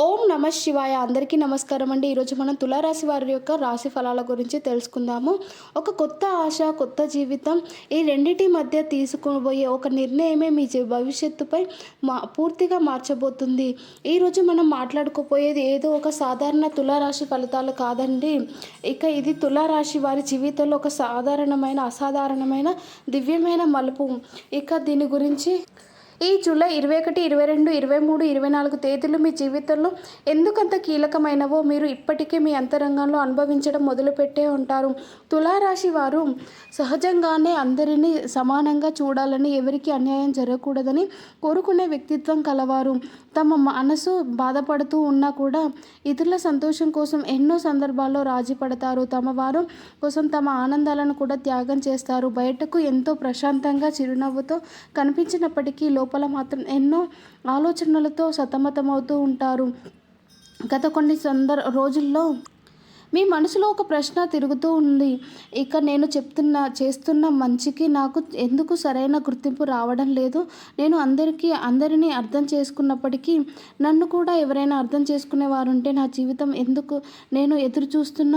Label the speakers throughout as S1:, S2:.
S1: ఓం నమ శివాయ. అందరికీ నమస్కారం అండి. ఈరోజు మనం తులారాశి వారి యొక్క రాశి ఫలాల గురించి తెలుసుకుందాము. ఒక కొత్త ఆశ, కొత్త జీవితం, ఈ రెండిటి మధ్య తీసుకోబోయే ఒక నిర్ణయమే మీ భవిష్యత్తుపై పూర్తిగా మార్చబోతుంది. ఈరోజు మనం మాట్లాడుకోపోయేది ఏదో ఒక సాధారణ తులారాశి ఫలితాలు కాదండి. ఇది తులారాశి వారి జీవితంలో ఒక సాధారణమైన, అసాధారణమైన, దివ్యమైన మలుపు. దీని గురించి ఈ జూలై 21, 22, 23, 24 తేదీలు మీ జీవితంలో ఎందుకంత కీలకమైనవో మీరు ఇప్పటికే మీ అంతరంగంలో అనుభవించడం మొదలుపెట్టే ఉంటారు. తులారాశి వారు సహజంగానే అందరినీ సమానంగా చూడాలని, ఎవరికి అన్యాయం జరగకూడదని కోరుకునే వ్యక్తిత్వం కలవారు. తమ మనసు బాధపడుతూ ఉన్నా కూడా ఇతరుల సంతోషం కోసం ఎన్నో సందర్భాల్లో రాజీ పడతారు. తమ వారు కోసం తమ ఆనందాలను కూడా త్యాగం చేస్తారు. బయటకు ఎంతో ప్రశాంతంగా, చిరునవ్వుతో కనిపించినప్పటికీ లోపల మాత్రం ఎన్నో ఆలోచనలతో సతమతమవుతూ ఉంటారు. గత కొన్ని రోజుల్లో మీ మనసులో ఒక ప్రశ్న తిరుగుతూ ఉంది. నేను చేస్తున్న మంచికి నాకు ఎందుకు సరైన గుర్తింపు రావడం లేదు? నేను అందరినీ అర్థం చేసుకున్నప్పటికీ నన్ను కూడా ఎవరైనా అర్థం చేసుకునేవారుంటే నా జీవితం ఎందుకు? నేను ఎదురు చూస్తున్న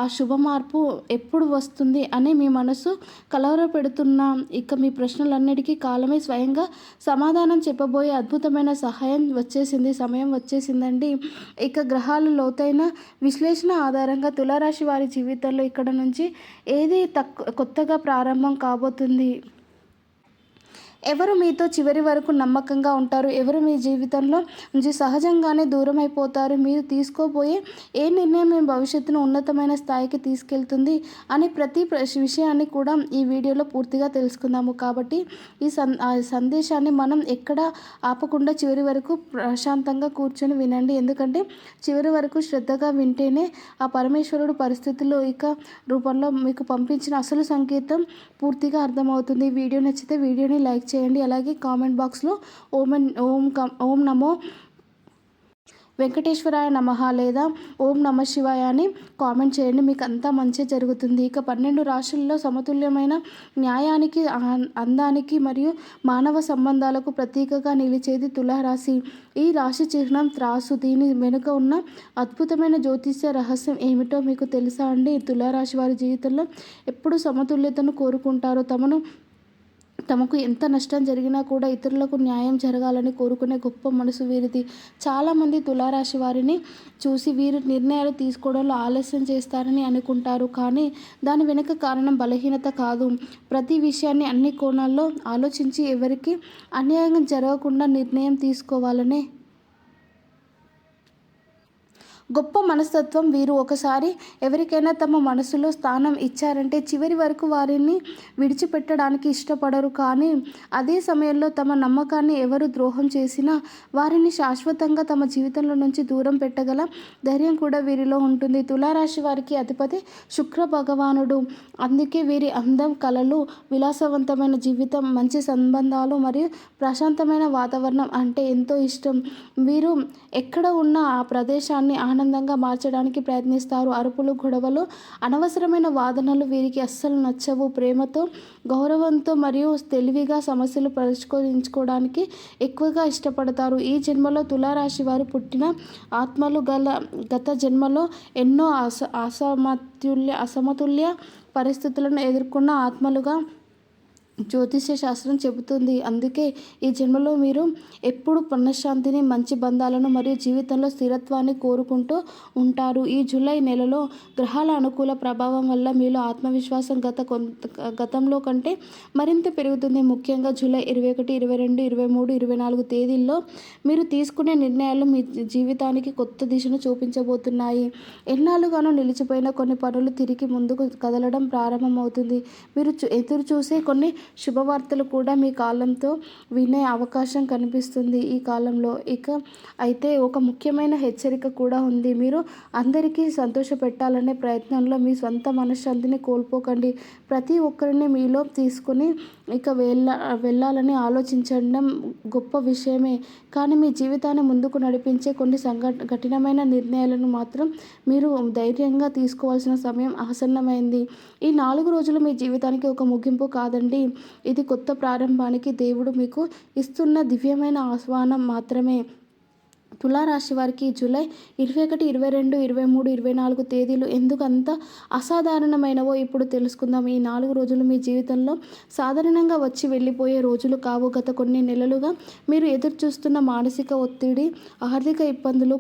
S1: ఆ శుభ మార్పు ఎప్పుడు వస్తుంది అని మీ మనసు కలవరపెడుతున్న మీ ప్రశ్నలన్నిటికీ కాలమే స్వయంగా సమాధానం చెప్పబోయే అద్భుతమైన సమయం వచ్చేసిందండి. గ్రహాలు లోతైన విశ్లేషణ ఆధారంగా తులారాశి వారి జీవితంలో ఇక్కడ నుంచి ఏది కొత్తగా ప్రారంభం కాబోతుంది. ఎవరు మీతో చివరి వరకు నమ్మకంగా ఉంటారు? ఎవరు మీ జీవితంలో నుంచి సహజంగానే దూరం అయిపోతారు? మీరు తీసుకోబోయే ఏ నిర్ణయం మీ భవిష్యత్తును ఉన్నతమైన స్థాయికి తీసుకెళ్తుంది అని ప్రతి విషయాన్ని కూడా ఈ వీడియోలో పూర్తిగా తెలుసుకుందాము. కాబట్టి ఈ సందేశాన్ని మనం ఎక్కడ ఆపకుండా చివరి వరకు ప్రశాంతంగా కూర్చొని వినండి. ఎందుకంటే చివరి వరకు శ్రద్ధగా వింటేనే ఆ పరమేశ్వరుడు పరిస్థితుల్లో రూపంలో మీకు పంపించిన అసలు సంకేతం పూర్తిగా అర్థమవుతుంది. వీడియో నచ్చితే వీడియోని లైక్ చేయండి. అలాగే కామెంట్ బాక్స్లో ఓం నమో వెంకటేశ్వరాయ నమః లేదా ఓం నమ శివాయ అని కామెంట్ చేయండి. మీకు అంతా మంచి జరుగుతుంది. 12 రాశుల్లో సమతుల్యమైన న్యాయానికి, అందానికి మరియు మానవ సంబంధాలకు ప్రతీకగా నిలిచేది తులారాశి. ఈ రాశి చిహ్నం త్రాసు. దీని వెనుక ఉన్న అద్భుతమైన జ్యోతిష్య రహస్యం ఏమిటో మీకు తెలుసా అండి? తులారాశి వారి జీవితంలో ఎప్పుడు సమతుల్యతను కోరుకుంటారు. తమకు ఎంత నష్టం జరిగినా కూడా ఇతరులకు న్యాయం జరగాలని కోరుకునే గొప్ప మనసు వీరిది. చాలామంది తులారాశి వారిని చూసి వీరు నిర్ణయాలు తీసుకోవడంలో ఆలస్యం చేస్తారని అనుకుంటారు. కానీ దాని వెనుక కారణం బలహీనత కాదు. ప్రతి విషయాన్ని అన్ని కోణాల్లో ఆలోచించి ఎవరికి అన్యాయం జరగకుండా నిర్ణయం తీసుకోవాలనే గొప్ప మనస్తత్వం. వీరు ఒకసారి ఎవరికైనా తమ మనసులో స్థానం ఇచ్చారంటే చివరి వరకు వారిని విడిచిపెట్టడానికి ఇష్టపడరు. కానీ అదే సమయంలో తమ నమ్మకాన్ని ఎవరు ద్రోహం చేసినా వారిని శాశ్వతంగా తమ జీవితంలో నుంచి దూరం పెట్టగల ధైర్యం కూడా వీరిలో ఉంటుంది. తులారాశి వారికి అధిపతి శుక్ర భగవానుడు. అందుకే వీరి అందం, కళలు, విలాసవంతమైన జీవితం, మంచి సంబంధాలు మరియు ప్రశాంతమైన వాతావరణం అంటే ఎంతో ఇష్టం. వీరు ఎక్కడ ఉన్నా ఆ ప్రదేశాన్ని ఆనందంగా మార్చడానికి ప్రయత్నిస్తారు. అరుపులు, గొడవలు, అనవసరమైన వాదనలు వీరికి అస్సలు నచ్చవు. ప్రేమతో, గౌరవంతో మరియు తెలివిగా సమస్యలు పరిష్కరించుకోవడానికి ఎక్కువగా ఇష్టపడతారు. ఈ జన్మలో తులారాశి వారు పుట్టిన ఆత్మలు గత జన్మలో ఎన్నో అసమతుల్య పరిస్థితులను ఎదుర్కొన్న ఆత్మలుగా జ్యోతిష్య శాస్త్రం చెబుతుంది. అందుకే ఈ జన్మలో మీరు ఎప్పుడు మనశ్శాంతిని, మంచి బంధాలను మరియు జీవితంలో స్థిరత్వాన్ని కోరుకుంటూ ఉంటారు. ఈ జూలై నెలలో గ్రహాల అనుకూల ప్రభావం వల్ల మీలో ఆత్మవిశ్వాసం గతంలో కంటే మరింత పెరుగుతుంది. ముఖ్యంగా జూలై 21, 22, 23, 24 తేదీల్లో మీరు తీసుకునే నిర్ణయాలు మీ జీవితానికి కొత్త దిశను చూపించబోతున్నాయి. ఎన్నాళ్ళుగానో నిలిచిపోయిన కొన్ని పనులు తిరిగి ముందుకు కదలడం ప్రారంభమవుతుంది. మీరు ఎదురు చూసే కొన్ని శుభవార్తలు కూడా మీ కాలంతో వినే అవకాశం కనిపిస్తుంది ఈ కాలంలో. అయితే ఒక ముఖ్యమైన హెచ్చరిక కూడా ఉంది. మీరు అందరికీ సంతోషపెట్టాలనే ప్రయత్నంలో మీ సొంత మనశ్శాంతిని కోల్పోకండి. ప్రతి ఒక్కరిని మీలో తీసుకుని వెళ్ళాలని ఆలోచించడం గొప్ప విషయమే. కానీ మీ జీవితాన్ని ముందుకు నడిపించే కొన్ని కఠినమైన నిర్ణయాలను మాత్రం మీరు ధైర్యంగా తీసుకోవాల్సిన సమయం ఆసన్నమైంది. ఈ 4 రోజులు మీ జీవితానికి ఒక ముగింపు కాదండి. ఇది కొత్త ప్రారంభానికి దేవుడు మీకు ఇస్తున్న దివ్యమైన ఆహ్వానం మాత్రమే. తులారాశి వారికి జూలై 21, 22, 23, 24 తేదీలు ఎందుకు అంత అసాధారణమైనవో ఇప్పుడు తెలుసుకుందాం. ఈ 4 రోజులు మీ జీవితంలో సాధారణంగా వచ్చి వెళ్ళిపోయే రోజులు కావు. గత కొన్ని నెలలుగా మీరు ఎదురు చూస్తున్న మానసిక ఒత్తిడి, ఆర్థిక ఇబ్బందులు,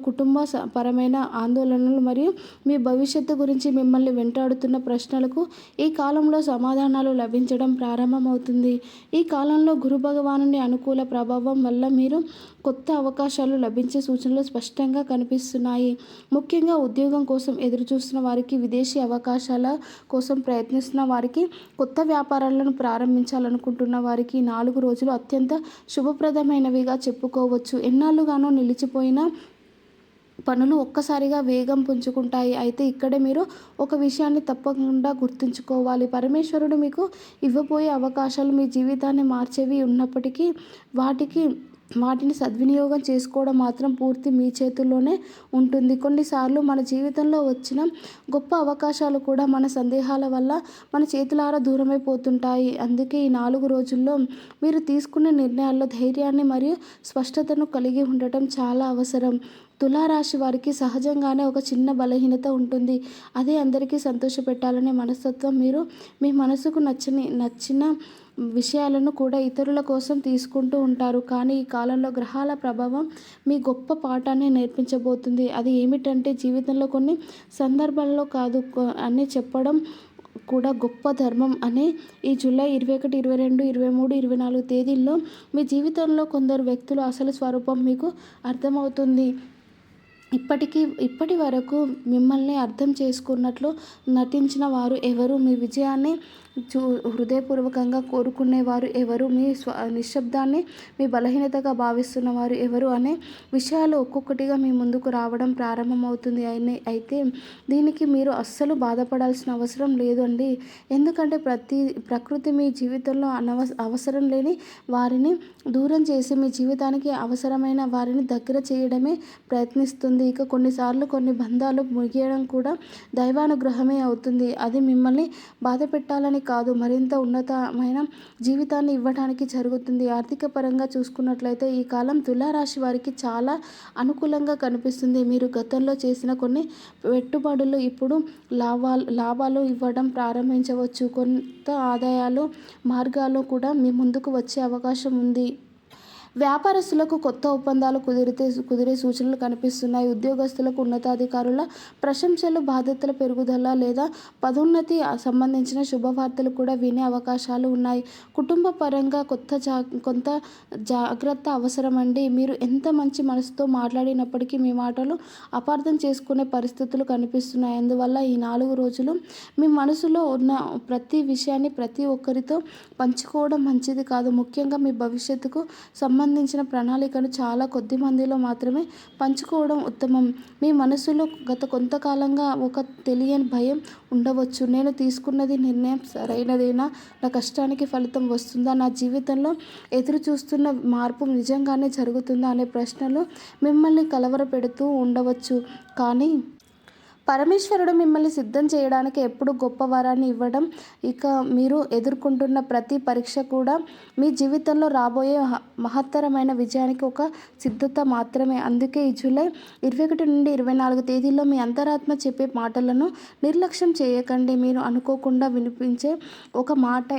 S1: పరమైన ఆందోళనలు మరియు మీ భవిష్యత్తు గురించి మిమ్మల్ని వెంటాడుతున్న ప్రశ్నలకు ఈ కాలంలో సమాధానాలు లభించడం ప్రారంభమవుతుంది. ఈ కాలంలో గురు భగవానుని అనుకూల ప్రభావం వల్ల మీరు కొత్త అవకాశాలు లభించే సూచనలు స్పష్టంగా కనిపిస్తున్నాయి. ముఖ్యంగా ఉద్యోగం కోసం ఎదురుచూస్తున్న వారికి, విదేశీ అవకాశాల కోసం ప్రయత్నిస్తున్న వారికి, కొత్త వ్యాపారాలను ప్రారంభించాలనుకుంటున్న వారికి 4 రోజులు అత్యంత శుభప్రదమైనవిగా చెప్పుకోవచ్చు. ఎన్నాళ్ళుగానో నిలిచిపోయిన పనులు ఒక్కసారిగా వేగం పుంజుకుంటాయి. అయితే ఇక్కడే మీరు ఒక విషయాన్ని తప్పకుండా గుర్తుంచుకోవాలి. పరమేశ్వరుడు మీకు ఇవ్వబోయే అవకాశాలు మీ జీవితాన్ని మార్చేవి ఉన్నప్పటికీ వాటిని సద్వినియోగం చేసుకోవడం మాత్రం పూర్తి మీ చేతుల్లోనే ఉంటుంది. కొన్నిసార్లు మన జీవితంలో వచ్చిన గొప్ప అవకాశాలు కూడా మన సందేహాల వల్ల మన చేతులారా దూరమైపోతుంటాయి. అందుకే ఈ 4 రోజుల్లో మీరు తీసుకునే నిర్ణయాల్లో ధైర్యాన్ని మరియు స్పష్టతను కలిగి ఉండటం చాలా అవసరం. తులారాశి వారికి సహజంగానే ఒక చిన్న బలహీనత ఉంటుంది. అదే అందరికీ సంతోషపెట్టాలనే మనస్తత్వం. మీరు మీ మనసుకు నచ్చిన విషయాలను కూడా ఇతరుల కోసం తీసుకుంటూ ఉంటారు. కానీ ఈ కాలంలో గ్రహాల ప్రభావం మీ గొప్ప పాఠాన్ని నేర్పించబోతుంది. అది ఏమిటంటే జీవితంలో కొన్ని సందర్భాల్లో కాదు అని చెప్పడం కూడా గొప్ప ధర్మం అని. ఈ జూలై 21, 22, 23, 24 తేదీల్లో మీ జీవితంలో కొందరు వ్యక్తుల అసలు స్వరూపం మీకు అర్థమవుతుంది. ఇప్పటి వరకు మిమ్మల్ని అర్థం చేసుకున్నట్లు నటించిన వారు ఎవరు, మీ విజయాన్ని హృదయపూర్వకంగా కోరుకునేవారు ఎవరు, మీ నిశ్శబ్దాన్ని మీ బలహీనతగా భావిస్తున్న వారు ఎవరు అనే విషయాలు ఒక్కొక్కటిగా మీ ముందుకు రావడం ప్రారంభమవుతుంది. అయితే దీనికి మీరు అస్సలు బాధపడాల్సిన అవసరం లేదండి. ఎందుకంటే ప్రకృతి మీ జీవితంలో అవసరం లేని వారిని దూరం చేసి మీ జీవితానికి అవసరమైన వారిని దగ్గర చేయడమే ప్రయత్నిస్తుంది. ఇక కొన్నిసార్లు కొన్ని బంధాలు ముగియడం కూడా దైవానుగ్రహమే అవుతుంది. అది మిమ్మల్ని బాధ పెట్టాలని కాదు, మరింత ఉన్నతమైన జీవితాన్ని ఇవ్వడానికి జరుగుతుంది. ఆర్థిక పరంగా చూసుకున్నట్లయితే ఈ కాలం తులారాశి వారికి చాలా అనుకూలంగా కనిపిస్తుంది. మీరు గతంలో చేసిన కొన్ని పెట్టుబడులు ఇప్పుడు లాభాలు ఇవ్వడం ప్రారంభించవచ్చు. కొంత ఆదాయాలు మార్గాలు కూడా మీ ముందుకు వచ్చే అవకాశం ఉంది. వ్యాపారస్తులకు కొత్త ఒప్పందాలు కుదిరే సూచనలు కనిపిస్తున్నాయి. ఉద్యోగస్తులకు ఉన్నతాధికారుల ప్రశంసలు, బాధ్యతల పెరుగుదల లేదా పదోన్నతి సంబంధించిన శుభవార్తలు కూడా వినే అవకాశాలు ఉన్నాయి. కుటుంబ పరంగా కొంత జాగ్రత్త అవసరమండి. మీరు ఎంత మంచి మనసుతో మాట్లాడినప్పటికీ మీ మాటలు అపార్థం చేసుకునే పరిస్థితులు కనిపిస్తున్నాయి. అందువల్ల ఈ 4 రోజులు మీ మనసులో ఉన్న ప్రతి విషయాన్ని ప్రతి ఒక్కరితో పంచుకోవడం మంచిది కాదు. ముఖ్యంగా మీ భవిష్యత్తుకు సంబంధించిన ప్రణాళికను చాలా కొద్ది మందిలో మాత్రమే పంచుకోవడం ఉత్తమం. మీ మనసులో గత కొంతకాలంగా ఒక తెలియని భయం ఉండవచ్చు. నేను తీసుకున్నది నిర్ణయం సరైనదేనా, నా కష్టానికి ఫలితం వస్తుందా, నా జీవితంలో ఎదురు చూస్తున్న మార్పు నిజంగానే జరుగుతుందా అనే ప్రశ్నలు మిమ్మల్ని కలవరపెడుతూ ఉండవచ్చు. కానీ పరమేశ్వరుడు మిమ్మల్ని సిద్ధం చేయడానికి ఎప్పుడు గొప్ప వరాన్ని ఇవ్వడం. ఇక మీరు ఎదుర్కొంటున్న ప్రతి పరీక్ష కూడా మీ జీవితంలో రాబోయే మహత్తరమైన విజయానికి ఒక సిద్ధత మాత్రమే. అందుకే ఈ జూలై 21 నుండి 24 తేదీల్లో మీ అంతరాత్మ చెప్పే మాటలను నిర్లక్ష్యం చేయకండి. మీరు అనుకోకుండా వినిపించే ఒక మాట,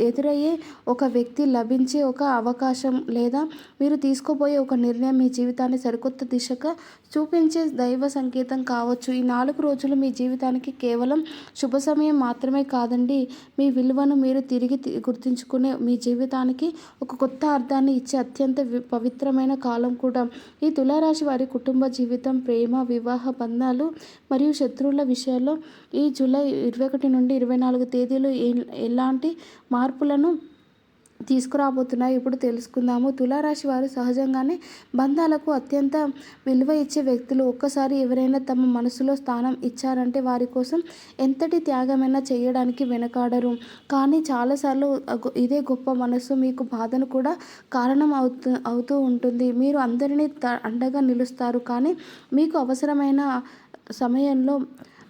S1: ఎదురయ్యే ఒక వ్యక్తి, లభించే ఒక అవకాశం లేదా మీరు తీసుకోబోయే ఒక నిర్ణయం మీ జీవితాన్ని సరికొత్త దిశగా చూపించే దైవ సంకేతం కావచ్చు. ఈ 4 రోజులు మీ జీవితానికి కేవలం శుభ సమయం మాత్రమే కాదండి, మీ విలువను మీరు తిరిగి గుర్తుంచుకునే, మీ జీవితానికి ఒక కొత్త అర్థాన్ని ఇచ్చే అత్యంత పవిత్రమైన కాలం కూడా. ఈ తులారాశి వారి కుటుంబ జీవితం, ప్రేమ, వివాహ బంధాలు మరియు శత్రువుల విషయాల్లో ఈ జూలై 21 నుండి 24 తేదీలు ఎలాంటి మార్పులను తీసుకురాబోతున్నాయి ఇప్పుడు తెలుసుకుందాము. తులారాశి వారు సహజంగానే బంధాలకు అత్యంత విలువ ఇచ్చే వ్యక్తులు. ఒక్కసారి ఎవరైనా తమ మనసులో స్థానం ఇచ్చారంటే వారి కోసం ఎంతటి త్యాగమైనా చేయడానికి వెనకాడరు. కానీ చాలాసార్లు ఇదే గొప్ప మనసు మీకు బాధను కూడా కారణం అవుతూ ఉంటుంది. మీరు అందరినీ అండగా నిలుస్తారు, కానీ మీకు అవసరమైన సమయంలో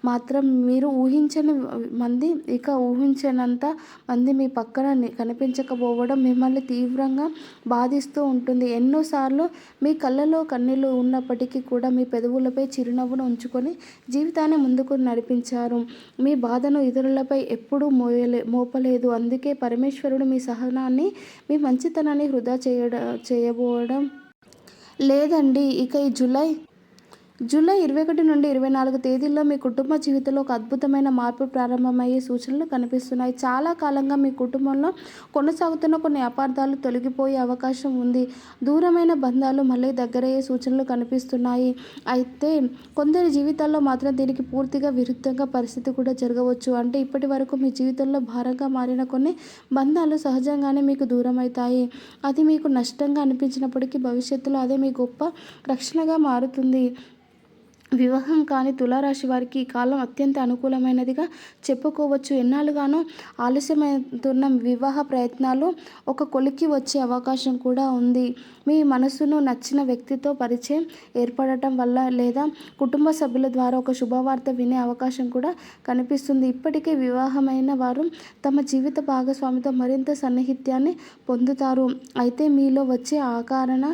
S1: మాత్రం మీరు ఊహించని మంది, ఇక ఊహించనంత మంది మీ పక్కన కనిపించకపోవడం మిమ్మల్ని తీవ్రంగా బాధిస్తూ ఉంటుంది. ఎన్నోసార్లు మీ కళ్ళలో కన్నీళ్ళు ఉన్నప్పటికీ కూడా మీ పెదవులపై చిరునవ్వును ఉంచుకొని జీవితాన్ని ముందుకు నడిపించారు. మీ బాధను ఇతరులపై ఎప్పుడూ మోపలేదు. అందుకే పరమేశ్వరుడు మీ సహనాన్ని, మీ మంచితనాన్ని వృధా చేయబోవడం లేదండి. ఇక ఈ జూలై 21 నుండి 24 తేదీల్లో మీ కుటుంబ జీవితంలో ఒక అద్భుతమైన మార్పు ప్రారంభమయ్యే సూచనలు కనిపిస్తున్నాయి. చాలా కాలంగా మీ కుటుంబంలో కొనసాగుతున్న కొన్ని అపార్థాలు తొలగిపోయే అవకాశం ఉంది. దూరమైన బంధాలు మళ్ళీ దగ్గరయ్యే సూచనలు కనిపిస్తున్నాయి. అయితే కొందరి జీవితాల్లో మాత్రం దీనికి పూర్తిగా విరుద్ధంగా పరిస్థితి కూడా జరగవచ్చు. అంటే ఇప్పటి వరకు మీ జీవితంలో భారంగా మారిన కొన్ని బంధాలు సహజంగానే మీకు దూరమవుతాయి. అది మీకు నష్టంగా అనిపించినప్పటికీ భవిష్యత్తులో అదే మీ గొప్ప రక్షణగా మారుతుంది. వివాహం కాని తులారాశి వారికి ఈ కాలం అత్యంత అనుకూలమైనదిగా చెప్పుకోవచ్చు. ఎన్నాళ్ళుగానో ఆలస్యమవుతున్న వివాహ ప్రయత్నాలు ఒక కొలిక్కి వచ్చే అవకాశం కూడా ఉంది. మీ మనసును నచ్చిన వ్యక్తితో పరిచయం ఏర్పడటం వల్ల లేదా కుటుంబ సభ్యుల ద్వారా ఒక శుభవార్త వినే అవకాశం కూడా కనిపిస్తుంది. ఇప్పటికే వివాహమైన వారు తమ జీవిత భాగస్వామితో మరింత సన్నిహిత్యాన్ని పొందుతారు. అయితే మీలో వచ్చే ఆకారణ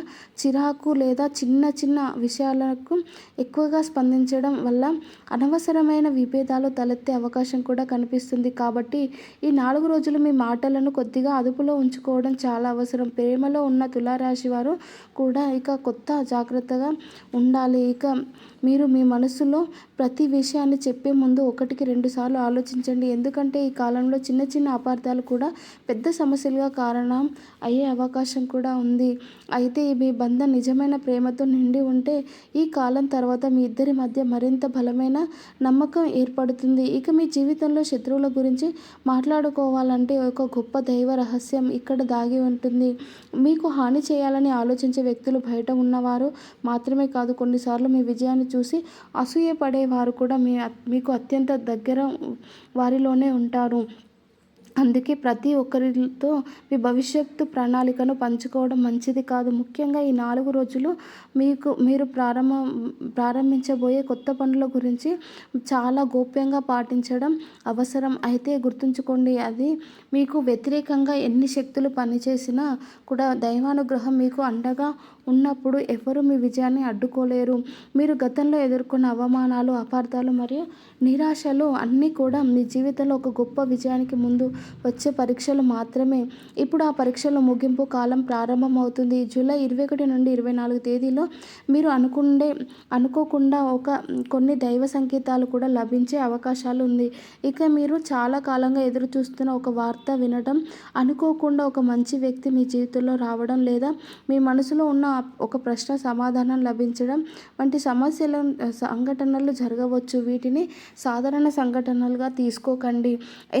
S1: చిరాకు లేదా చిన్న చిన్న విషయాలకు ఎక్కువగా స్పందించడం వల్ల అనవసరమైన విభేదాలు తలెత్తే అవకాశం కూడా కనిపిస్తుంది. కాబట్టి ఈ 4 రోజులు మీ మాటలను కొద్దిగా అదుపులో ఉంచుకోవడం చాలా అవసరం. ప్రేమలో ఉన్న తులారాశి వారు కూడా ఇక కొత్త జాగ్రత్తగా ఉండాలి. ఇక మీరు మీ మనసులో ప్రతి విషయాన్ని చెప్పే ముందు 1కి 2 సార్లు ఆలోచించండి. ఎందుకంటే ఈ కాలంలో చిన్న చిన్న అపార్థాలు కూడా పెద్ద సమస్యలుగా కారణం అయ్యే అవకాశం కూడా ఉంది. అయితే మీ బంధం నిజమైన ప్రేమతో నిండి ఉంటే ఈ కాలం తర్వాత మీ ఇద్దరి మధ్య మరింత బలమైన నమ్మకం ఏర్పడుతుంది. ఇక మీ జీవితంలో శత్రువుల గురించి మాట్లాడుకోవాలంటే ఒక గొప్ప దైవ రహస్యం ఇక్కడ దాగి ఉంటుంది. మీకు హాని చేయాలని ఆలోచించే వ్యక్తులు బయట ఉన్నవారు మాత్రమే కాదు, కొన్నిసార్లు మీ విజయాన్ని చూసి అసూయపడే వారు కూడా మీకు అత్యంత దగ్గర వారిలోనే ఉంటారు. అందుకే ప్రతి ఒక్కరితో మీ భవిష్యత్తు ప్రణాళికను పంచుకోవడం మంచిది కాదు. ముఖ్యంగా ఈ 4 రోజులు మీరు ప్రారంభించబోయే కొత్త పనుల గురించి చాలా గోప్యంగా పాటించడం అవసరం. అయితే గుర్తుంచుకోండి, అది మీకు వ్యతిరేకంగా ఎన్ని శక్తులు పనిచేసినా కూడా దైవానుగ్రహం మీకు అండగా ఉన్నప్పుడు ఎవరు మీ విజయాన్ని అడ్డుకోలేరు. మీరు గతంలో ఎదుర్కొన్న అవమానాలు, అపార్థాలు మరియు నిరాశలు అన్నీ కూడా మీ జీవితంలో ఒక గొప్ప విజయానికి ముందు వచ్చే పరీక్షలు మాత్రమే. ఇప్పుడు ఆ పరీక్షల ముగింపు కాలం ప్రారంభమవుతుంది. జూలై 21 నుండి 24 తేదీలో మీరు అనుకోకుండా కొన్ని దైవ సంకేతాలు కూడా లభించే అవకాశాలు ఉంది. ఇక మీరు చాలా కాలంగా ఎదురు చూస్తున్న ఒక వార్త వినడం, అనుకోకుండా ఒక మంచి వ్యక్తి మీ జీవితంలో రావడం లేదా మీ మనసులో ఉన్న ఒక ప్రశ్న సమాధానం లభించడం వంటి సంఘటనలు జరగవచ్చు. వీటిని సాధారణ సంఘటనలుగా తీసుకోకండి.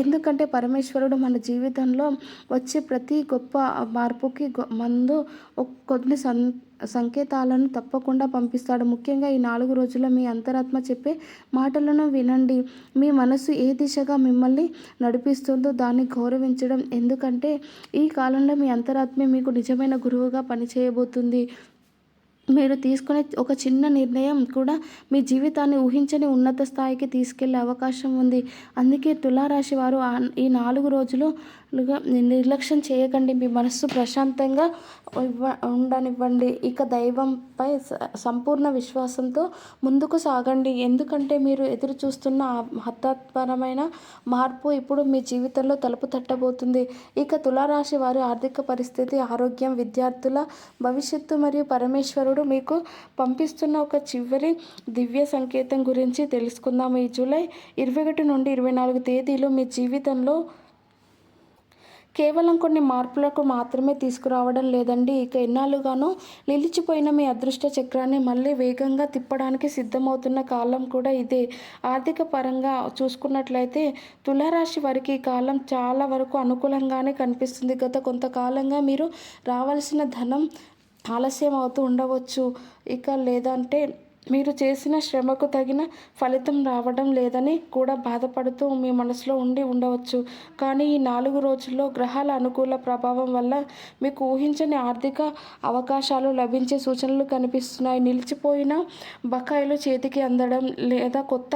S1: ఎందుకంటే పరమేశ్వరుడు మన జీవితంలో వచ్చే ప్రతి గొప్ప మార్పుకి ముందు కొన్ని సంకేతాలను తప్పకుండా పంపిస్తాడు. ముఖ్యంగా ఈ 4 రోజుల్లో మీ అంతరాత్మ చెప్పే మాటలను వినండి. మీ మనసు ఏ దిశగా మిమ్మల్ని నడిపిస్తుందో దాన్ని గౌరవించడం. ఎందుకంటే ఈ కాలంలో మీ అంతరాత్మే మీకు నిజమైన గురువుగా పనిచేయబోతుంది. మీరు తీసుకునే ఒక చిన్న నిర్ణయం కూడా మీ జీవితాన్ని ఊహించని ఉన్నత స్థాయికి తీసుకెళ్లే అవకాశం ఉంది. అందుకే తులారాశి వారు ఈ 4 రోజులుగా నిర్లక్ష్యం చేయకండి. మీ మనస్సు ప్రశాంతంగా ఉండనివ్వండి. ఇక దైవంపై సంపూర్ణ విశ్వాసంతో ముందుకు సాగండి. ఎందుకంటే మీరు ఎదురు చూస్తున్న మహత్తరమైన మార్పు ఇప్పుడు మీ జీవితంలో తలుపు తట్టబోతుంది. ఇక తులారాశి వారి ఆర్థిక పరిస్థితి, ఆరోగ్యం, విద్యార్థుల భవిష్యత్తు మరియు పరమేశ్వరుడు మీకు పంపిస్తున్న ఒక చివరి దివ్య సంకేతం గురించి తెలుసుకుందాం. ఈ జూలై 21 నుండి 24 తేదీలు మీ జీవితంలో కేవలం కొన్ని మార్పులకు మాత్రమే తీసుకురావడం లేదండి. ఇక ఎన్నాళ్ళుగానో నిలిచిపోయిన మీ అదృష్ట చక్రాన్ని మళ్ళీ వేగంగా తిప్పడానికి సిద్ధమవుతున్న కాలం కూడా ఇదే. ఆర్థిక పరంగా చూసుకున్నట్లయితే తులారాశి వారికి ఈ కాలం చాలా వరకు అనుకూలంగానే కనిపిస్తుంది. గత కొంతకాలంగా మీరు రావాల్సిన ధనం ఆలస్యం అవుతూ ఉండవచ్చు. ఇక లేదంటే మీరు చేసిన శ్రమకు తగిన ఫలితం రావడం లేదని కూడా బాధపడుతూ మీ మనసులో ఉండవచ్చు. కానీ ఈ 4 రోజుల్లో గ్రహాల అనుకూల ప్రభావం వల్ల మీకు ఊహించని ఆర్థిక అవకాశాలు లభించే సూచనలు కనిపిస్తున్నాయి. నిలిచిపోయిన బకాయిలు చేతికి అందడం లేదా కొత్త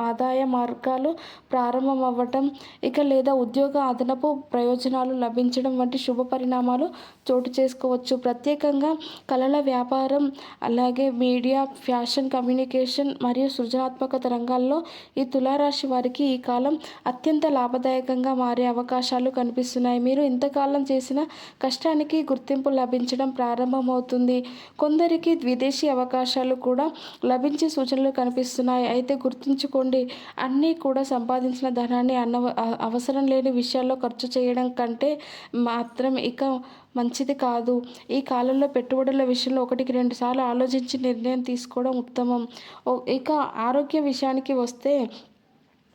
S1: ఆదాయ మార్గాలు ప్రారంభమవ్వటం లేదా ఉద్యోగ అదనపు ప్రయోజనాలు లభించడం వంటి శుభ పరిణామాలు చోటు చేసుకోవచ్చు. ప్రత్యేకంగా కళల వ్యాపారం, అలాగే మీడియా, ఫ్యాషన్, కమ్యూనికేషన్ మరియు సృజనాత్మకత రంగాల్లో ఈ తులారాశి వారికి ఈ కాలం అత్యంత లాభదాయకంగా మారే అవకాశాలు కనిపిస్తున్నాయి. మీరు ఇంతకాలం చేసిన కష్టానికి గుర్తింపు లభించడం ప్రారంభమవుతుంది. కొందరికి విదేశీ అవకాశాలు కూడా లభించే సూచనలు కనిపిస్తున్నాయి. అయితే గుర్తుంచుకోండి, అన్నీ కూడా సంపాదించిన ధనాన్ని అవసరం లేని విషయాల్లో ఖర్చు చేయడం కంటే మాత్రం మంచిది కాదు. ఈ కాలంలో పెట్టుబడుల విషయంలో 1-2 సార్లు ఆలోచించి నిర్ణయం తీసుకోవడం ఉత్తమం. ఆరోగ్య విషయానికి వస్తే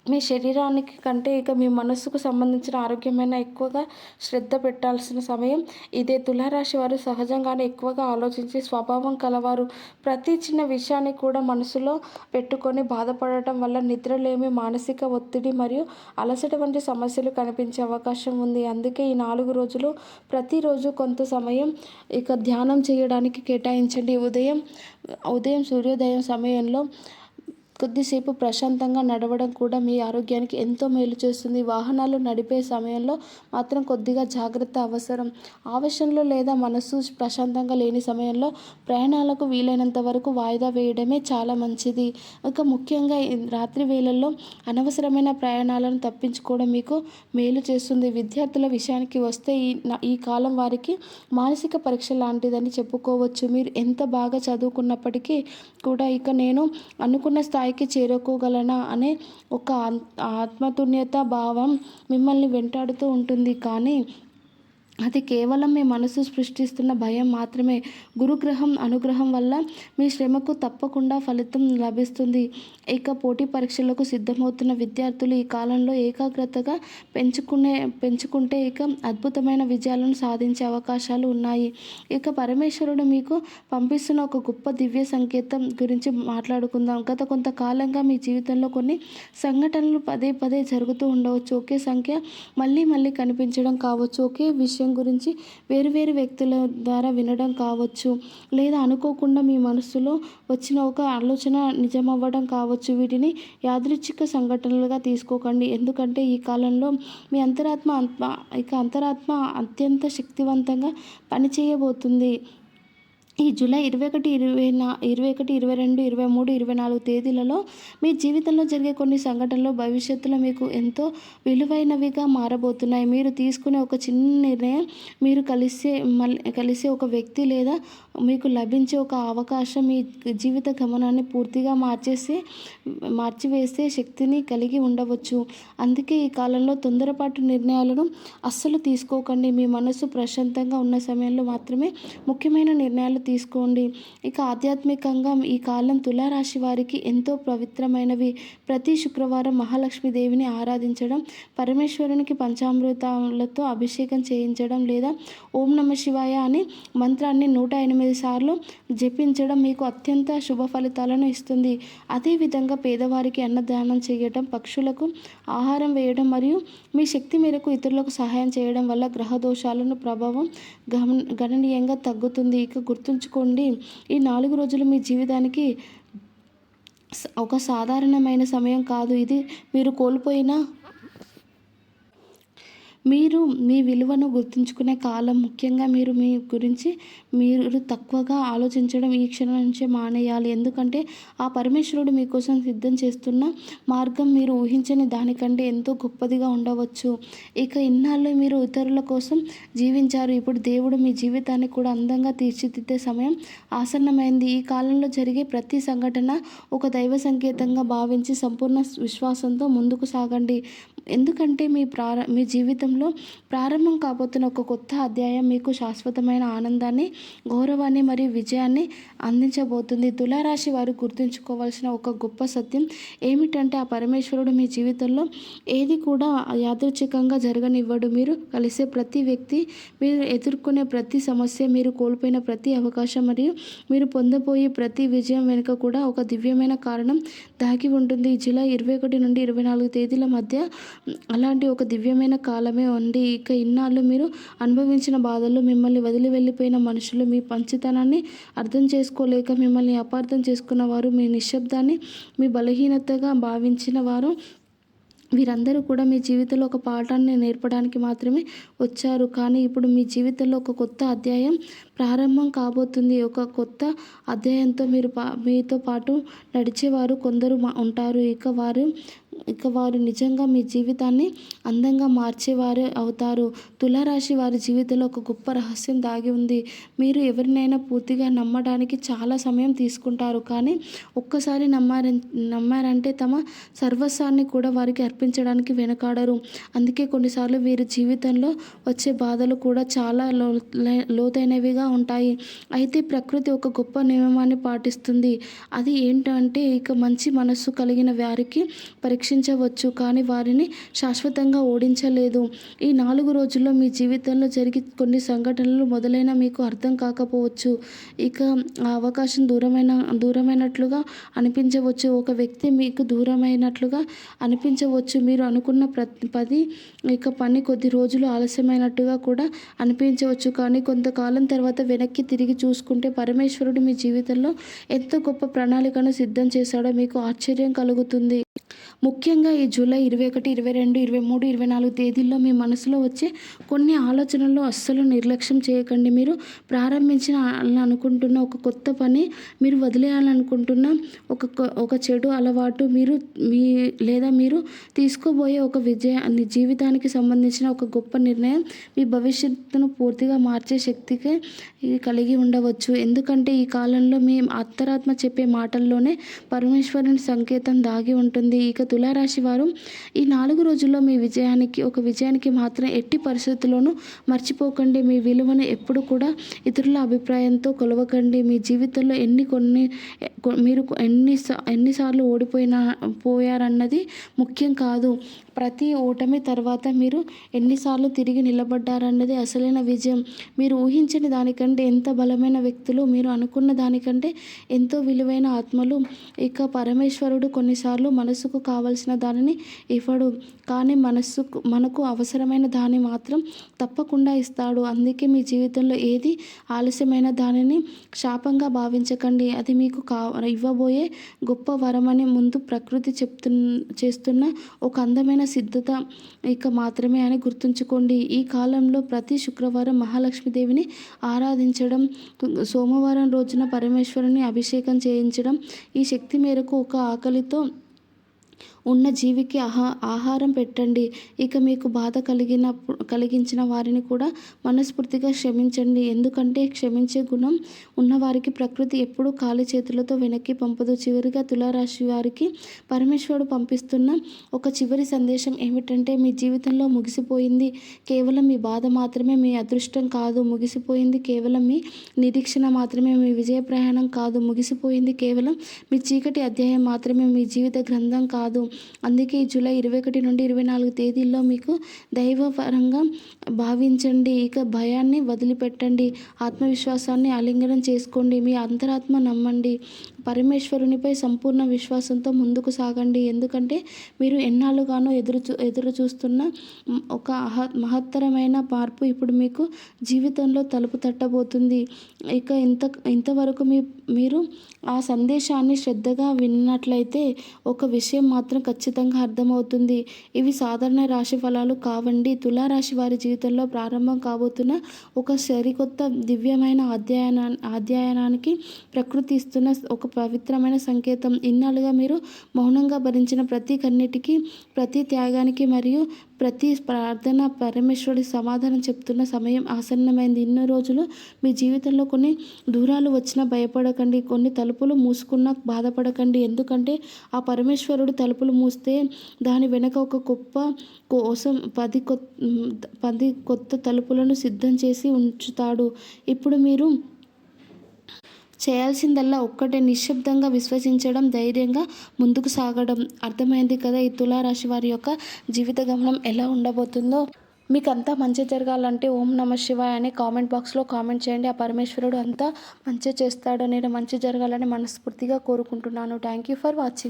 S1: మీ శరీరానికి కంటే మీ మనస్సుకు సంబంధించిన ఆరోగ్యమైన ఎక్కువగా శ్రద్ధ పెట్టాల్సిన సమయం ఇదే. తులారాశి వారు సహజంగానే ఎక్కువగా ఆలోచించే స్వభావం కలవారు. ప్రతి చిన్న విషయాన్ని కూడా మనసులో పెట్టుకొని బాధపడటం వల్ల నిద్రలేమి, మానసిక ఒత్తిడి మరియు అలసట వంటి సమస్యలు కనిపించే అవకాశం ఉంది. అందుకే ఈ 4 రోజులు ప్రతిరోజు కొంత సమయం ధ్యానం చేయడానికి కేటాయించండి. ఉదయం సూర్యోదయం సమయంలో కొద్దిసేపు ప్రశాంతంగా నడవడం కూడా మీ ఆరోగ్యానికి ఎంతో మేలు చేస్తుంది. వాహనాలు నడిపే సమయంలో మాత్రం కొద్దిగా జాగ్రత్త అవసరం. ఆవేశంలో లేదా మనసు ప్రశాంతంగా లేని సమయంలో ప్రయాణాలకు వీలైనంత వరకు వాయిదా వేయడమే చాలా మంచిది. ముఖ్యంగా రాత్రి వేళల్లో అనవసరమైన ప్రయాణాలను తప్పించుకోవడం మీకు మేలు చేస్తుంది. విద్యార్థుల విషయానికి వస్తే ఈ కాలం వారికి మానసిక పరీక్ష లాంటిదని చెప్పుకోవచ్చు. మీరు ఎంత బాగా చదువుకున్నప్పటికీ కూడా నేను అనుకున్న స్థాయికి చేరుకోగలనా అనే ఒక ఆత్మతుల్యత భావం మిమ్మల్ని వెంటాడుతూ ఉంటుంది. కానీ అది కేవలం మీ మనసు సృష్టిస్తున్న భయం మాత్రమే. గురుగ్రహం అనుగ్రహం వల్ల మీ శ్రమకు తప్పకుండా ఫలితం లభిస్తుంది. పోటీ పరీక్షలకు సిద్ధమవుతున్న విద్యార్థులు ఈ కాలంలో ఏకాగ్రతగా పెంచుకుంటే అద్భుతమైన విజయాలను సాధించే అవకాశాలు ఉన్నాయి. పరమేశ్వరుడు మీకు పంపిస్తున్న ఒక గొప్ప దివ్య సంకేతం గురించి మాట్లాడుకుందాం. గత కొంతకాలంగా మీ జీవితంలో కొన్ని సంఘటనలు పదే జరుగుతూ ఉండవచ్చు. ఒకే సంఖ్య మళ్ళీ కనిపించడం కావచ్చు. ఒకే విషయం గురించి వేరు వ్యక్తుల ద్వారా వినడం కావచ్చు, లేదా అనుకోకుండా మీ మనసులో వచ్చిన ఒక ఆలోచన నిజమవ్వడం కావచ్చు. వీటిని యాదృచ్ఛిక సంఘటనలుగా తీసుకోకండి. ఎందుకంటే ఈ కాలంలో మీ అంతరాత్మ అత్యంత శక్తివంతంగా పనిచేయబోతుంది. ఈ జూలై 21, 22, 23, 24 తేదీలలో మీ జీవితంలో జరిగే కొన్ని సంఘటనలు భవిష్యత్తులో మీకు ఎంతో విలువైనవిగా మారబోతున్నాయి. మీరు తీసుకునే ఒక చిన్న నిర్ణయం మీరు కలిసే ఒక వ్యక్తి లేదా మీకు లభించే ఒక అవకాశం మీ జీవిత గమనాన్ని పూర్తిగా మార్చివేసే శక్తిని కలిగి ఉండవచ్చు. అందుకే ఈ కాలంలో తొందరపాటు నిర్ణయాలను అస్సలు తీసుకోకండి. మీ మనసు ప్రశాంతంగా ఉన్న సమయంలో మాత్రమే ముఖ్యమైన నిర్ణయాలు తీసుకోండి. ఆధ్యాత్మికంగా ఈ కాలం తులారాశి వారికి ఎంతో పవిత్రమైనవి. ప్రతి శుక్రవారం మహాలక్ష్మీదేవిని ఆరాధించడం, పరమేశ్వరునికి పంచామృతాలతో అభిషేకం చేయించడం లేదా ఓం నమ శివాయ అనే మంత్రాన్ని 108 సార్లు జపించడం మీకు అత్యంత శుభ ఫలితాలను ఇస్తుంది. అదేవిధంగా పేదవారికి అన్నదానం చేయడం, పక్షులకు ఆహారం వేయడం మరియు మీ శక్తి మేరకు ఇతరులకు సహాయం చేయడం వల్ల గ్రహ దోషాలను ప్రభావం గణనీయంగా తగ్గుతుంది. గుర్తుంచుకోండి, ఈ 4 రోజులు మీ జీవితానికి ఒక సాధారణమైన సమయం కాదు. ఇది మీరు కోల్పోయిన మీరు మీ విలువను గుర్తుంచుకునే కాలం. ముఖ్యంగా మీరు మీ గురించి మీరు తక్కువగా ఆలోచించడం ఈ క్షణం నుంచే మానేయాలి. ఎందుకంటే ఆ పరమేశ్వరుడు మీకోసం సిద్ధం చేస్తున్న మార్గం మీరు ఊహించని దానికంటే ఎంతో గొప్పదిగా ఉండవచ్చు. ఇన్నాళ్ళు మీరు ఇతరుల కోసం జీవించారు. ఇప్పుడు దేవుడు మీ జీవితాన్ని కూడా అందంగా తీర్చిదిద్దే సమయం ఆసన్నమైంది. ఈ కాలంలో జరిగే ప్రతి సంఘటన ఒక దైవ సంకేతంగా భావించి సంపూర్ణ విశ్వాసంతో ముందుకు సాగండి. ఎందుకంటే మీ జీవితంలో ప్రారంభం కాబోతున్న ఒక కొత్త అధ్యాయం మీకు శాశ్వతమైన ఆనందాన్ని, గౌరవాన్ని మరియు విజయాన్ని అందించబోతుంది. తులారాశి వారు గుర్తుంచుకోవాల్సిన ఒక గొప్ప సత్యం ఏమిటంటే, ఆ పరమేశ్వరుడు మీ జీవితంలో ఏది కూడా యాదృచ్ఛికంగా జరగనివ్వడు. మీరు కలిసే ప్రతి వ్యక్తి, మీరు ఎదుర్కొనే ప్రతి సమస్య, మీరు కోల్పోయిన ప్రతి అవకాశం మరియు మీరు పొందబోయే ప్రతి విజయం వెనుక కూడా ఒక దివ్యమైన కారణం దాగి ఉంటుంది. జూలై 21 నుండి 24 తేదీల మధ్య అలాంటి ఒక దివ్యమైన కాలమే ఉంది. ఇక ఇన్నాళ్ళు మీరు అనుభవించిన బాధలు, మిమ్మల్ని వదిలి వెళ్ళిపోయిన మనుషులు, మీ మంచితనాన్ని అర్థం చేసుకోలేక మిమ్మల్ని అపార్థం చేసుకున్నవారు, మీ నిశ్శబ్దాన్ని మీ బలహీనతగా భావించిన వారు, వీరందరూ కూడా మీ జీవితంలో ఒక పాఠాన్ని నేర్పడానికి మాత్రమే వచ్చారు. కానీ ఇప్పుడు మీ జీవితంలో ఒక కొత్త అధ్యాయం ప్రారంభం కాబోతుంది. ఒక కొత్త అధ్యాయంతో మీతో పాటు నడిచేవారు కొందరు ఉంటారు. ఇక వారు నిజంగా మీ జీవితాన్ని అందంగా మార్చేవారే అవుతారు. తులారాశి వారి జీవితంలో ఒక గొప్ప రహస్యం దాగి ఉంది. మీరు ఎవరినైనా పూర్తిగా నమ్మడానికి చాలా సమయం తీసుకుంటారు. కానీ ఒక్కసారి నమ్మారంటే తమ సర్వస్వాన్ని కూడా వారికి అర్పించడానికి వెనకాడరు. అందుకే కొన్నిసార్లు వీరి జీవితంలో వచ్చే బాధలు కూడా చాలా లోతైనవిగా ఉంటాయి. అయితే ప్రకృతి ఒక గొప్ప నియమాన్ని పాటిస్తుంది. అది ఏంటంటే, ఇక మంచి మనస్సు కలిగిన వారికి పరీక్షించవచ్చు, కానీ వారిని శాశ్వతంగా ఓడించలేదు. ఈ 4 రోజుల్లో మీ జీవితంలో జరిగి కొన్ని సంఘటనలు మొదలైన మీకు అర్థం కాకపోవచ్చు. ఇక ఆ అవకాశం దూరమైనట్లుగా అనిపించవచ్చు. ఒక వ్యక్తి మీకు దూరమైనట్లుగా అనిపించవచ్చు. మీరు అనుకున్న పని కొద్ది రోజులు ఆలస్యమైనట్టుగా కూడా అనిపించవచ్చు. కానీ కొంతకాలం తర్వాత వెనక్కి తిరిగి చూసుకుంటే పరమేశ్వరుడు మీ జీవితంలో ఎంత గొప్ప ప్రణాళికను సిద్ధం చేశాడో మీకు ఆశ్చర్యం కలుగుతుంది. ముఖ్యంగా ఈ జూలై 21, 22, 23, 24 తేదీల్లో మీ మనసులో వచ్చే కొన్ని ఆలోచనలు అస్సలు నిర్లక్ష్యం చేయకండి. మీరు అనుకుంటున్న ఒక కొత్త పని, మీరు వదిలేయాలనుకుంటున్న ఒక చెడు అలవాటు, మీరు తీసుకోబోయే ఒక జీవితానికి సంబంధించిన ఒక గొప్ప నిర్ణయం మీ భవిష్యత్తును పూర్తిగా మార్చే శక్తికే కలిగి ఉండవచ్చు. ఎందుకంటే ఈ కాలంలో మీ అంతరాత్మ చెప్పే మాటల్లోనే పరమేశ్వరుని సంకేతం దాగి ఉంటుంది. ఇక తులారాశి వారు ఈ 4 రోజుల్లో మీ విజయానికి మాత్రం ఎట్టి పరిస్థితుల్లోనూ మర్చిపోకండి. మీ విలువను ఎప్పుడు కూడా ఇతరుల అభిప్రాయంతో కొలవకండి. మీ జీవితంలో మీరు ఎన్నిసార్లు పోయారన్నది ముఖ్యం కాదు. ప్రతి ఓటమి తర్వాత మీరు ఎన్నిసార్లు తిరిగి నిలబడ్డారన్నది అసలైన విజయం. మీరు ఊహించని దానికంటే ఎంత బలమైన వ్యక్తులు, మీరు అనుకున్న దానికంటే ఎంతో విలువైన ఆత్మలు. ఇక పరమేశ్వరుడు కొన్నిసార్లు మనసుకు కావలసిన దానిని ఇవ్వడు, కానీ మనకు అవసరమైన దాన్ని మాత్రం తప్పకుండా ఇస్తాడు. అందుకే మీ జీవితంలో ఏది ఆలస్యమైన దానిని శాపంగా భావించకండి. అది మీకు ఇవ్వబోయే గొప్ప వరమని ముందు ప్రకృతి చేస్తున్న ఒక అందమైన సిద్ధత మాత్రమే అని గుర్తుంచుకోండి. ఈ కాలంలో ప్రతి శుక్రవారం మహాలక్ష్మీదేవిని ఆరాధించడం, సోమవారం రోజున పరమేశ్వరుని అభిషేకం చేయించడం, ఈ శక్తి మేరకు ఒక ఆకలితో ఉన్న జీవికి ఆహారం పెట్టండి. ఇక మీకు బాధ కలిగించిన వారిని కూడా మనస్ఫూర్తిగా క్షమించండి. ఎందుకంటే క్షమించే గుణం ఉన్నవారికి ప్రకృతి ఎప్పుడూ ఖాళీ చేతులతో వెనక్కి పంపదు. చివరిగా తులారాశి వారికి పరమేశ్వరుడు పంపిస్తున్న ఒక చివరి సందేశం ఏమిటంటే, మీ జీవితంలో ముగిసిపోయింది కేవలం మీ బాధ మాత్రమే, మీ అదృష్టం కాదు. ముగిసిపోయింది కేవలం మీ నిరీక్షణ మాత్రమే, మీ విజయ ప్రయాణం కాదు. ముగిసిపోయింది కేవలం మీ చీకటి అధ్యాయం మాత్రమే, మీ జీవిత గ్రంథం కాదు. అందుకే జూలై 21 నుండి 24 తేదీల్లో మీకు దైవపరంగా భావించండి. ఇక భయాన్ని వదిలిపెట్టండి, ఆత్మవిశ్వాసాన్ని ఆలింగనం చేసుకోండి, మీ అంతరాత్మ నమ్మండి, పరమేశ్వరునిపై సంపూర్ణ విశ్వాసంతో ముందుకు సాగండి. ఎందుకంటే మీరు ఎన్నాళ్ళుగానో ఎదురు చూస్తున్న ఒక మహత్తరమైన మార్పు ఇప్పుడు మీకు జీవితంలో తలుపు తట్టబోతుంది. ఇక ఇంతవరకు మీరు ఆ సందేశాన్ని శ్రద్ధగా విన్నట్లయితే ఒక విషయం మాత్రం ఖచ్చితంగా అర్థమవుతుంది. ఇవి సాధారణ రాశి ఫలాలు కావండి. తులారాశి వారి జీవితంలో ప్రారంభం కాబోతున్న ఒక సరికొత్త దివ్యమైన అధ్యయనానికి ప్రకృతి ఇస్తున్న ఒక పవిత్రమైన సంకేతం. ఇన్నాళ్ళుగా మీరు మౌనంగా భరించిన ప్రతి కన్నీటికి, ప్రతి త్యాగానికి మరియు ప్రతి ప్రార్థన పరమేశ్వరుడి సమాధానం చెప్తున్న సమయం ఆసన్నమైంది. ఇన్ని రోజులు మీ జీవితంలో కొన్ని దూరాలు వచ్చినా భయపడకండి, కొన్ని తలుపులు మూసుకున్నా బాధపడకండి. ఎందుకంటే ఆ పరమేశ్వరుడు తలుపులు మూస్తే దాని వెనక ఒక గొప్ప కోసం 10 కొత్త తలుపులను సిద్ధం చేసి ఉంచుతాడు. ఇప్పుడు మీరు చేయాల్సిందల్లా ఒక్కటే, నిశ్శబ్దంగా విశ్వసించడం, ధైర్యంగా ముందుకు సాగడం. అర్థమైంది కదా ఈ తులారాశి వారి యొక్క జీవిత గమనం ఎలా ఉండబోతుందో. మీకు అంతా మంచి జరగాలంటే ఓం నమ శివాయ అని కామెంట్ బాక్స్లో కామెంట్ చేయండి. ఆ పరమేశ్వరుడు అంతా మంచి చేస్తాడు. నేను మంచి జరగాలని మనస్ఫూర్తిగా కోరుకుంటున్నాను. Thank you for watching.